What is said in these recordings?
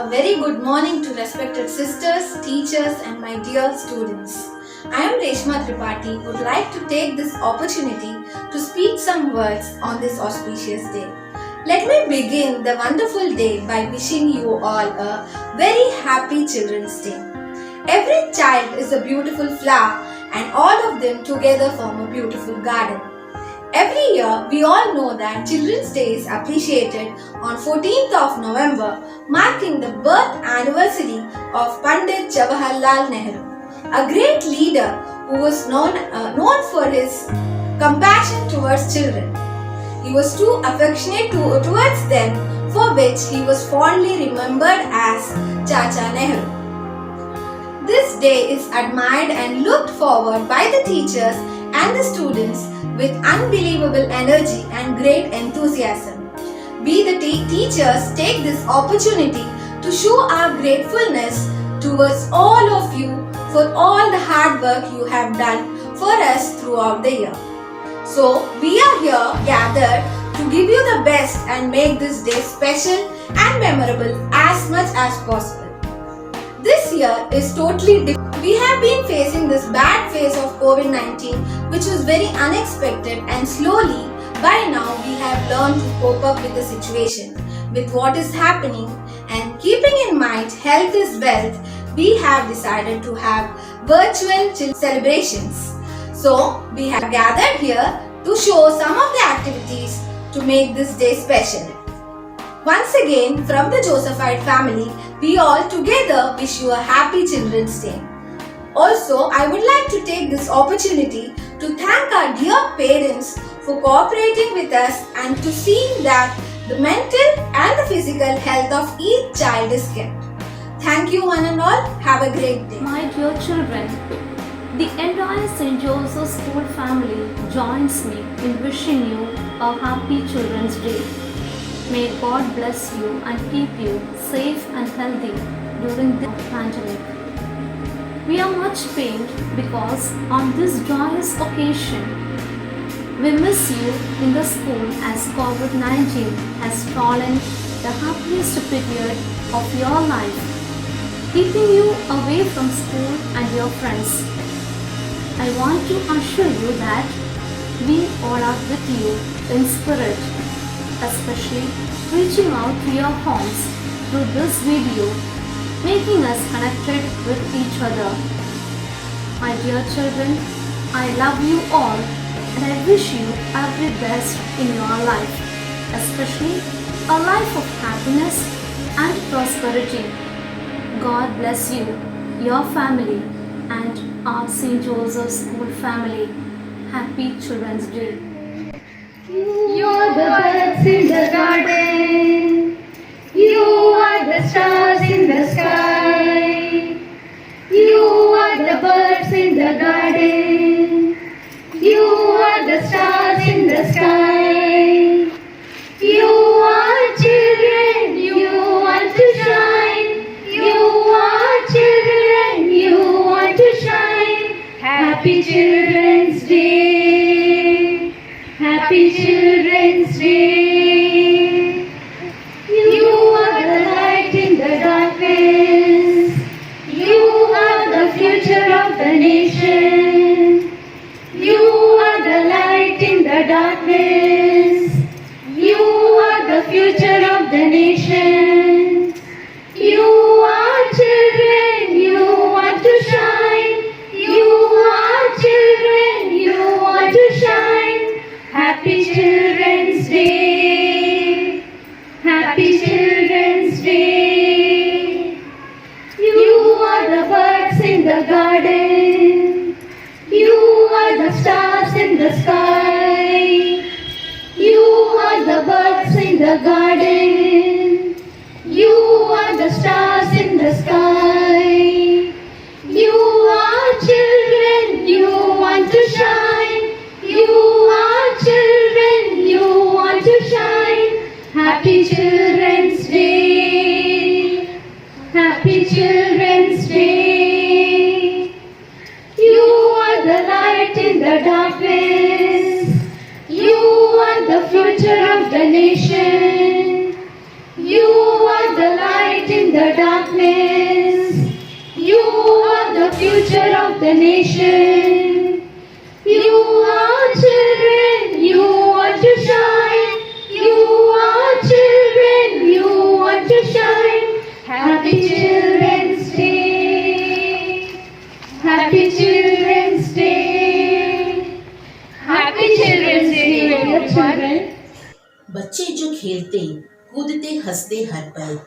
A very good morning to respected sisters, teachers and my dear students. I am Reshma Tripathi would like to take this opportunity to speak some words on this auspicious day. Let me begin the wonderful day by wishing you all a very happy Children's Day. Every child is a beautiful flower and all of them together form a beautiful garden. Every year, we all know that Children's Day is appreciated on 14th of November, marking the birth anniversary of Pandit Jawaharlal Nehru, a great leader who was known for his compassion towards children. He was too affectionate towards them, for which he was fondly remembered as Chacha Nehru. This day is admired and looked forward by the teachers and the students with unbelievable energy and great enthusiasm. We the teachers take this opportunity to show our gratefulness towards all of you for all the hard work you have done for us throughout the year. So we are here gathered to give you the best and make this day special and memorable as much as possible. This year is totally different. We have been facing this bad phase of COVID-19 which was very unexpected, and slowly by now we have learned to cope up with the situation, with what is happening, and keeping in mind health is wealth, we have decided to have virtual celebrations. So we have gathered here to show some of the activities to make this day special. Once again, from the Josephite family, we all together wish you a happy Children's Day. Also, I would like to take this opportunity to thank our dear parents for cooperating with us and to see that the mental and the physical health of each child is kept. Thank you one and all. Have a great day. My dear children, the entire St. Joseph School family joins me in wishing you a happy Children's Day. May God bless you and keep you safe and healthy during the pandemic. We are much pained because on this joyous occasion, we miss you in the school as COVID-19 has fallen the happiest period of your life, keeping you away from school and your friends. I want to assure you that we all are with you in spirit, especially reaching out to your homes through this video, making us connected with each other. My dear children, I love you all and I wish you every best in your life, especially a life of happiness and prosperity. God bless you, your family and our St. Joseph School family. Happy Children's Day. You are the birds in the garden. You are the stars in the sky. You are the birds in the garden. You are the stars in the sky. You are children, you want to shine. You are children, you want to shine. Happy Children's Day. Happy Children's Day. You are the light in the darkness. You are the future of the nation. You are the light in the darkness. You are the future of the nation. You are children, you want to shine. You are children, you want to shine. Happy Children's Day. Happy Children's Day. You are the birds in the garden. You are the stars in the sky. You are the birds in the garden. You are the stars in the sky. You are children, you want to shine. You are children, you want to shine. Happy Children's Day. Happy Children's Day. You are the light in the darkness. You are the future of the nation. You are the light in the darkness. are the future of the nation. You are children, you are to shine. You are children, you are to shine. Happy Children's Day. Happy Children's Day. Happy Children's Day, dear children. बच्चे जो खेलते कूदते हंसते हर पल,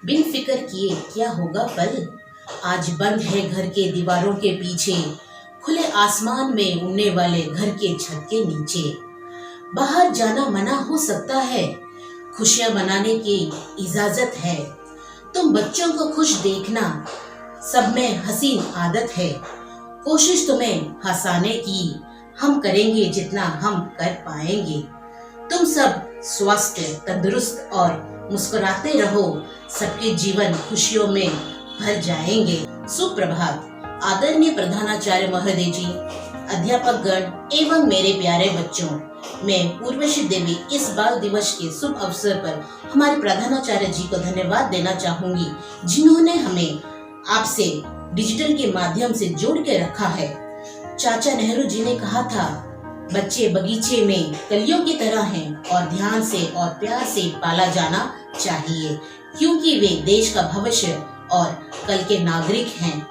बिन फिक्र किए क्या होगा पल। आज बंद है घर के दीवारों के पीछे, खुले आसमान में उड़ने वाले घर के छत के नीचे। बाहर जाना मना हो सकता है, खुशियां मनाने की इजाजत है। तुम बच्चों को खुश देखना सब में हसीन आदत है। कोशिश तुम्हें हंसाने की हम करेंगे जितना हम कर पाएंगे। तुम सब स्वस्थ तंदुरुस्त और मुस्कुराते रहो, सबके जीवन खुशियों में भर जाएंगे। सुप्रभात आदरणीय प्रधानाचार्य महोदय जी, अध्यापक गण एवं मेरे प्यारे बच्चों, मैं उर्वशी देवी इस बाल दिवस के शुभ अवसर पर हमारे प्रधानाचार्य जी को धन्यवाद देना चाहूंगी, जिन्होंने हमें आपसे डिजिटल के माध्यम से जोड़ के रखा है। चाचा नेहरू जी ने कहा था, बच्चे बगीचे में कलियों की तरह हैं और ध्यान से और प्यार से पाला जाना चाहिए, क्योंकि वे देश का भविष्य और कल के नागरिक हैं।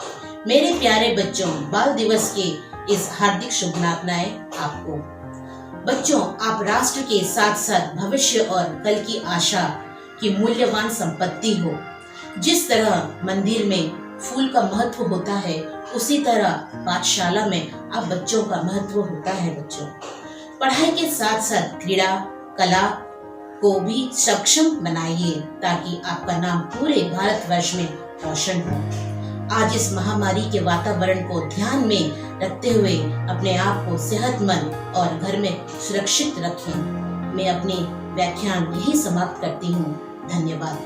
मेरे प्यारे बच्चों, बाल दिवस के इस हार्दिक शुभकामनाएं आपको। बच्चों, आप राष्ट्र के साथ साथ भविष्य और कल की आशा की मूल्यवान संपत्ति हो। जिस तरह मंदिर में फूल का महत्व होता है, उसी तरह पाठशाला में आप बच्चों का महत्व होता है। बच्चों, पढ़ाई के साथ साथ क्रीड़ा कला को भी सक्षम बनाइए, ताकि आपका नाम पूरे भारतवर्ष में रोशन हो। आज इस महामारी के वातावरण को ध्यान में रखते हुए अपने आप को सेहतमंद और घर में सुरक्षित रखें। मैं अपनी व्याख्यान यही समाप्त करती हूँ। धन्यवाद।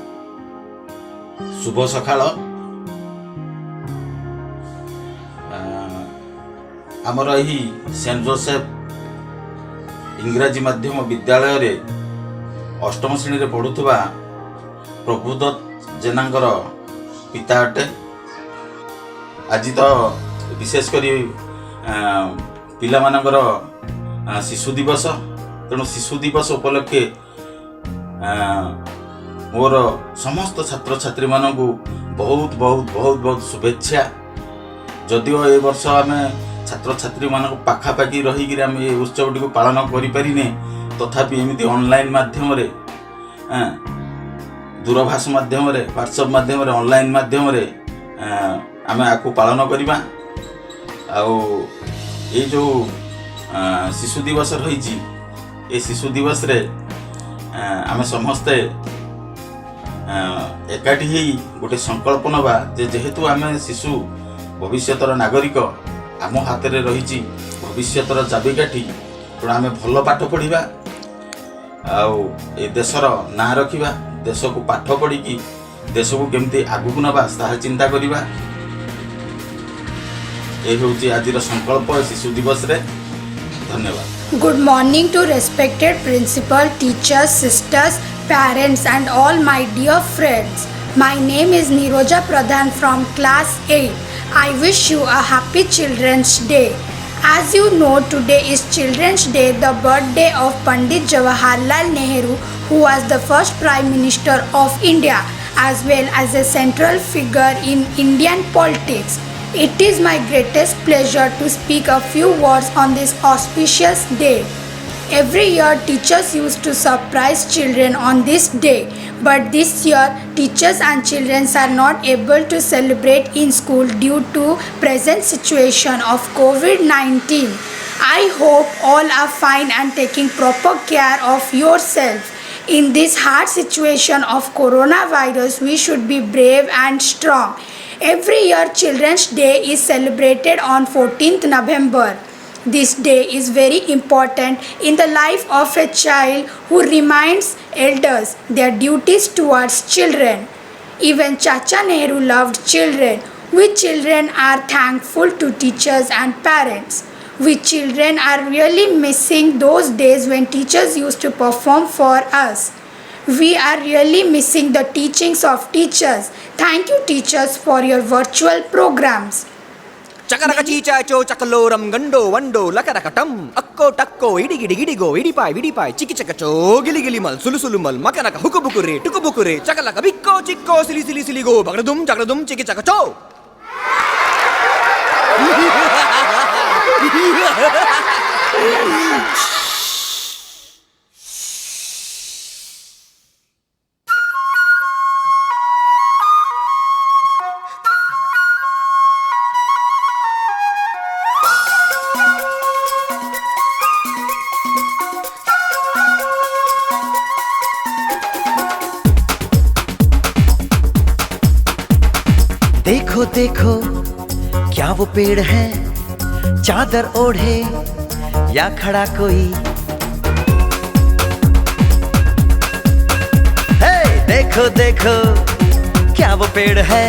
शुभ सकाळ। आमर यही सेंट जोसेफ इंग्राजी माध्यम विद्यालय रे अष्टम श्रेणी रे पढ़ुवा प्रभुदत्त जेनांगर पिता अटे। आज तो विशेष करी पिला मानकर शिशु दिवस, तेणु शिशु दिवस उपलक्षे मोर समस्त छात्र छात्री मानू बहुत बहुत बहुत बहुत शुभेच्छा। जदिओ ए वर्ष आम छात्र छात्री मान पाखापाखि रहीकि आम ये उत्सव टी पालन करें, तथापि एमती ऑनलाइन माध्यम दूरभाष माध्यम व्हाट्सएप माध्यम ऑनलाइन माध्यम आम आपको पालन करवा। ये जो शिशु दिवस रही, ये शिशु दिवस रे आम समस्ते एकाठी ही गोटे संकल्प नवा जे जेहेतु आम शिशु भविष्यतर नागरिक, आम हाथ में रही भविष्यतर चाबिकाठी, तेणु आम भल पाठ पढ़ा आ देशर ना रखा, देश को पाठ पढ़ी देश को केमती आगू नवा ताहा चिंता करवा। ये हूँ आज संकल्प शिशु दिवस रे। धन्यवाद। Good morning to respected principal, teachers, sisters, parents and all my dear friends. My name is Niroja Pradhan from class 8. I wish you a happy Children's Day. As you know, today is Children's Day, the birthday of Pandit Jawaharlal Nehru, who was the first Prime Minister of India as well as a central figure in Indian politics. It is my greatest pleasure to speak a few words on this auspicious day. Every year, teachers used to surprise children on this day, but this year, teachers and children are not able to celebrate in school due to present situation of COVID-19. I hope all are fine and taking proper care of yourself. In this hard situation of coronavirus, we should be brave and strong. Every year, Children's Day is celebrated on 14th November. This day is very important in the life of a child who reminds elders their duties towards children. Even Chacha Nehru loved children. We children are thankful to teachers and parents. We children are really missing those days when teachers used to perform for us. We are really missing the teachings of teachers. Thank you, teachers, for your virtual programs. చకరక చీచాచో చకలోరం గండో వండో లకరకటం అక్కో టక్కో ఇడిగిడి గిడిగో ఇడిపాయ్ విడిపాయ్ చికి చకచో గిలిగిలి మల్ సులుసులు మల్ మకనక హుకుబుకురే టుకుబుకురే చకలక బిక్కో చిక్కో సిలి సిలి సిలిగో బగడదుం జగడదుం చికి చకచో देखो देखो क्या वो पेड़ है चादर ओढ़े या खड़ा कोई हे देखो देखो क्या वो पेड़ है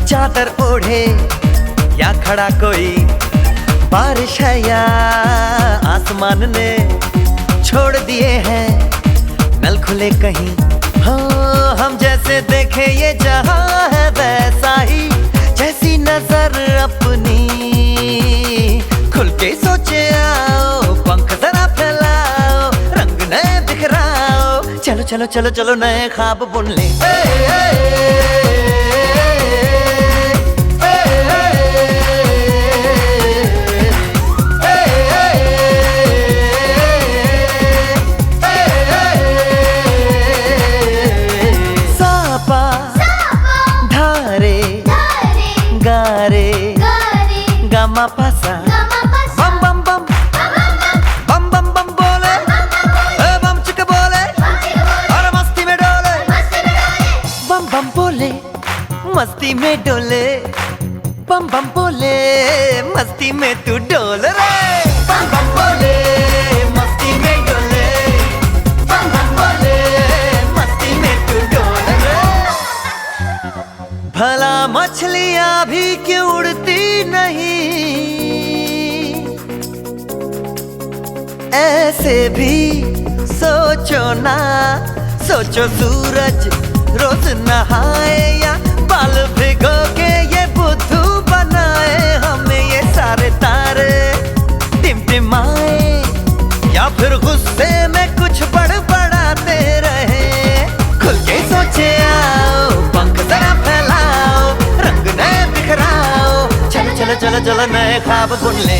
चादर ओढ़े या खड़ा कोई बारिश है या आसमान ने छोड़ दिए हैं नल खुले कहीं हाँ हम जैसे देखे ये जहां है वैसा ही जैसी नजर अपनी खुल के सोचे आओ पंख जरा फैलाओ रंग नए बिखराओ चलो चलो चलो चलो नए ख्वाब बुन ले गमा पासा बम बम बम बम बम बम बोले बम चिक बोले और मस्ती में डोले बम बम बोले मस्ती में डोले बम बम बोले मस्ती में तू डोल रे बम बम बोले मस्ती में डोले बम बम बोले मस्ती में तू डोल रे भला मछलियां भी क्यों उड़ती नहीं ऐसे भी सोचो ना सोचो सूरज रोज नहाए या बाल भिगो के ये बुद्धू बनाए हमें ये सारे तारे टिमटिमाए या फिर गुस्से में कुछ बड़बड़ाते रहे खुल के सोचे आओ पंख जरा फैलाओ रंग नए बिखराओ चलो चलो चलो चलो नए ख्वाब बुन ले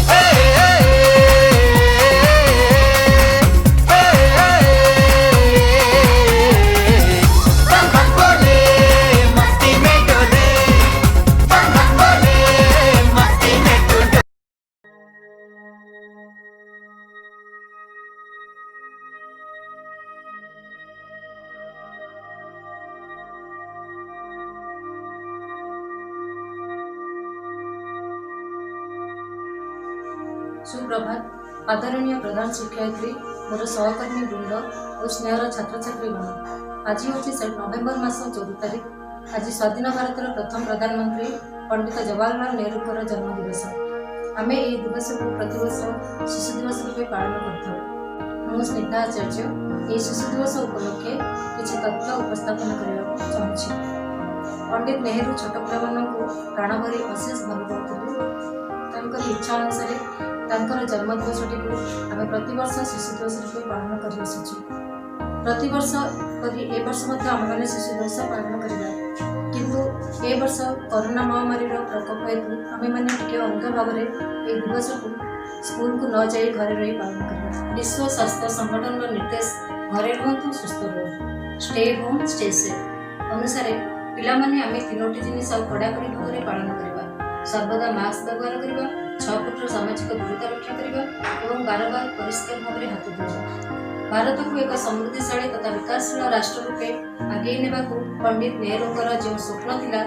सुप्रभात आदरणीय प्रधान शिक्षयित्री मोर सहकर्मी वृंद और स्नेहर छात्र छात्री गण आज हूँ नवेम्बर मास 14 तारीख आज स्वाधीन भारत प्रथम प्रधानमंत्री पंडित जवाहरलाल नेहरू जन्मदिवस आम यह दिवस को प्रतिवर्ष शिशु दिवस रूप पालन कर स्निग्धा आचार्य ये शिशु दिवस उपलक्षे किसी तथ्य उपस्थापन करने चाहूँगी पंडित नेहरू छोट पिला प्राण भरी अशेष भल पाते इच्छा अनुसार जन्मदिवसटी को आम प्रतिवर्ष शिशु दिवस रूप पालन कर प्रतिवर्ष ए वर्ष आम मैंने शिशु दिवस पालन करवा किंतु ए वर्ष कोरोना महामारी प्रकोप हेतु आम मैंने टे अलग भाव में ये दिवस को स्कूल को न जाई घरे रही पालन करवा विश्व स्वास्थ्य संगठन निर्देश घरे रुहतु सुस्थ रुहतु स्टे होम स्टे सेफ अनुसार पिला माने आम तीनोटी जिनिस कड़ाकड़ी भाव में पालन करवा सर्वदा मास्क व्यवहार करवा 6 फुट सामाजिक दूरता रक्षा करवा और बारंबार परिष्कार भाव में हाथ धोवा भारत को एक समृद्धिशाली तथा विकासशील राष्ट्र रूपे आगे नेबा को पंडित नेहरूंकर जो स्वप्न थिला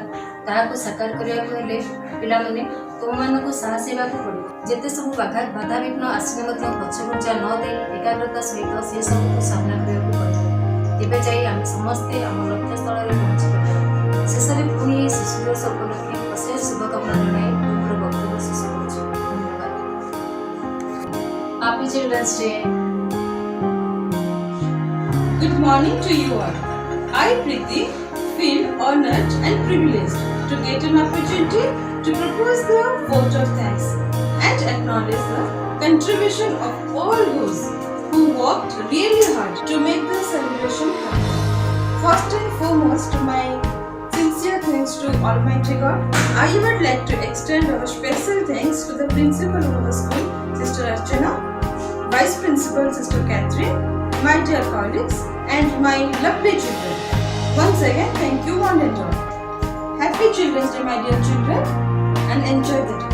ताहाको साकार करने पिला माने तुमको साहस हेबाक पड़ो जेते सब बाधा विघ्न आसिले पछघुंचा न दे एकाग्रता सहित से सब सामना करने पड़ो तेबे जाई आम समस्ते आम लक्ष्य स्थल में पहुंची पारिबा शेष में पुणी शिशु दिवस उपलक्षे अशेष शुभकामना जनाई मोर वक्तव्य शेष करुछि धन्यवाद। Happy children's day. Good morning to you all. I, Preeti, feel honored and privileged to get an opportunity to propose the vote of thanks and acknowledge the contribution of all those who worked really hard to make the celebration happen. First and foremost, my sincere thanks to Almighty God. I would like to extend our special thanks to the principal of the school, Sister Archana, Vice Principal, Sister Catherine, my dear colleagues, and my lovely children. Once again, thank you one and all. Happy Children's Day, my dear children, and enjoy the day.